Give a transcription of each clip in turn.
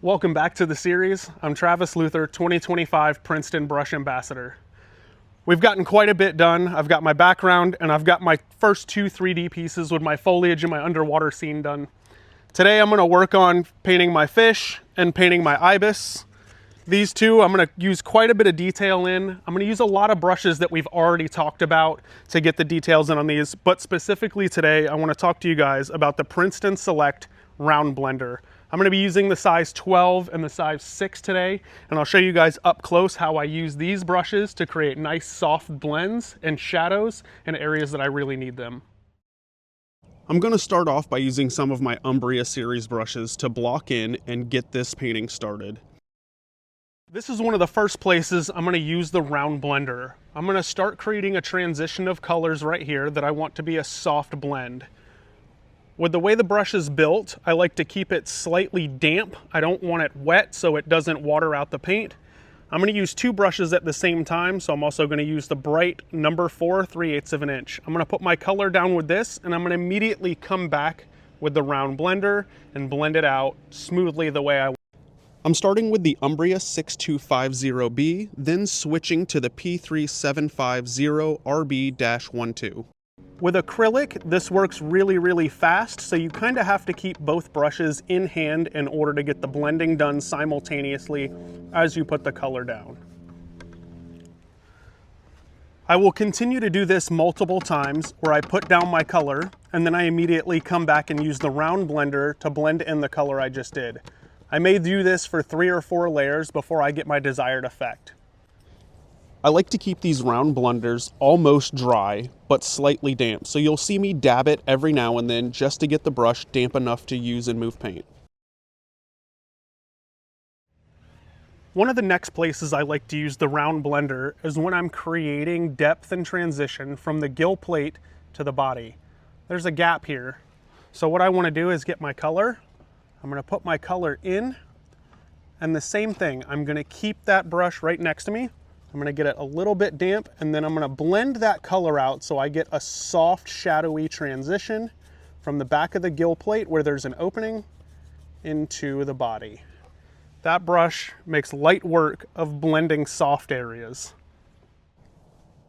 Welcome back to the series. I'm Travis Luther, 2025 Princeton Brush Ambassador. We've gotten quite a bit done. I've got my background and I've got my first two 3D pieces with my foliage and my underwater scene done. Today I'm going to work on painting my fish and painting my ibis. These two I'm going to use quite a bit of detail in. I'm going to use a lot of brushes that we've already talked about to get the details in on these, but specifically today I want to talk to you guys about the Princeton Select Round Blender. I'm going to be using the size 12 and the size 6 today, and I'll show you guys up close how I use these brushes to create nice soft blends and shadows in areas that I really need them. I'm going to start off by using some of my Umbria series brushes to block in and get this painting started. This is one of the first places I'm going to use the round blender. I'm going to start creating a transition of colors right here that I want to be a soft blend. With the way the brush is built, I like to keep it slightly damp. I don't want it wet so it doesn't water out the paint. I'm going to use two brushes at the same time, so I'm also going to use the bright number 4 3/8 of an inch. I'm going to put my color down with this, and I'm going to immediately come back with the round blender and blend it out smoothly the way I want. I'm starting with the Umbria 6250B, then switching to the P3750 RB-12. With acrylic, this works really fast, so you kind of have to keep both brushes in hand in order to get the blending done simultaneously as you put the color down. I will continue to do this multiple times where I put down my color and then I immediately come back and use the round blender to blend in the color I just did. I may do this for 3 or 4 layers before I get my desired effect. I like to keep these round blenders almost dry, but slightly damp, so you'll see me dab it every now and then just to get the brush damp enough to use and move paint. One of the next places I like to use the round blender is when I'm creating depth and transition from the gill plate to the body. There's a gap here, so what I want to do is get my color. I'm going to put my color in, and the same thing, I'm going to keep that brush right next to me. I'm going to get it a little bit damp, and then I'm going to blend that color out so I get a soft, shadowy transition from the back of the gill plate where there's an opening into the body. That brush makes light work of blending soft areas.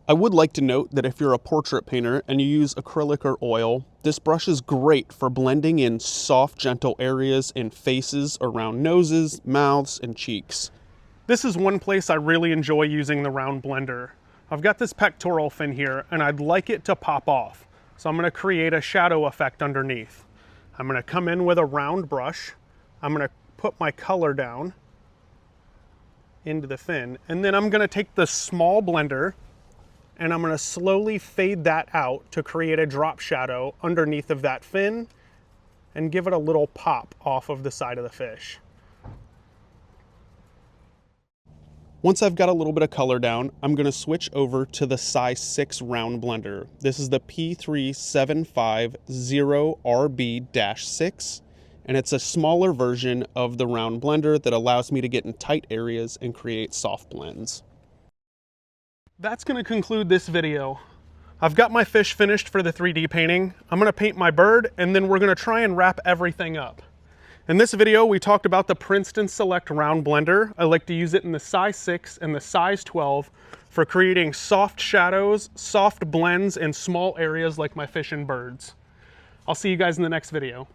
I would like to note that if you're a portrait painter and you use acrylic or oil, this brush is great for blending in soft, gentle areas in faces around noses, mouths, and cheeks. This is one place I really enjoy using the round blender. I've got this pectoral fin here and I'd like it to pop off. So I'm going to create a shadow effect underneath. I'm going to come in with a round brush. I'm going to put my color down into the fin, and then I'm going to take the small blender and I'm going to slowly fade that out to create a drop shadow underneath of that fin and give it a little pop off of the side of the fish. Once I've got a little bit of color down, I'm going to switch over to the size 6 round blender. This is the P3750 RB-6, and it's a smaller version of the round blender that allows me to get in tight areas and create soft blends. That's going to conclude this video. I've got my fish finished for the 3D painting. I'm going to paint my bird, and then we're going to try and wrap everything up. In this video, we talked about the Princeton Select Round Blender. I like to use it in the size 6 and the size 12 for creating soft shadows, soft blends in small areas like my fish and birds. I'll see you guys in the next video.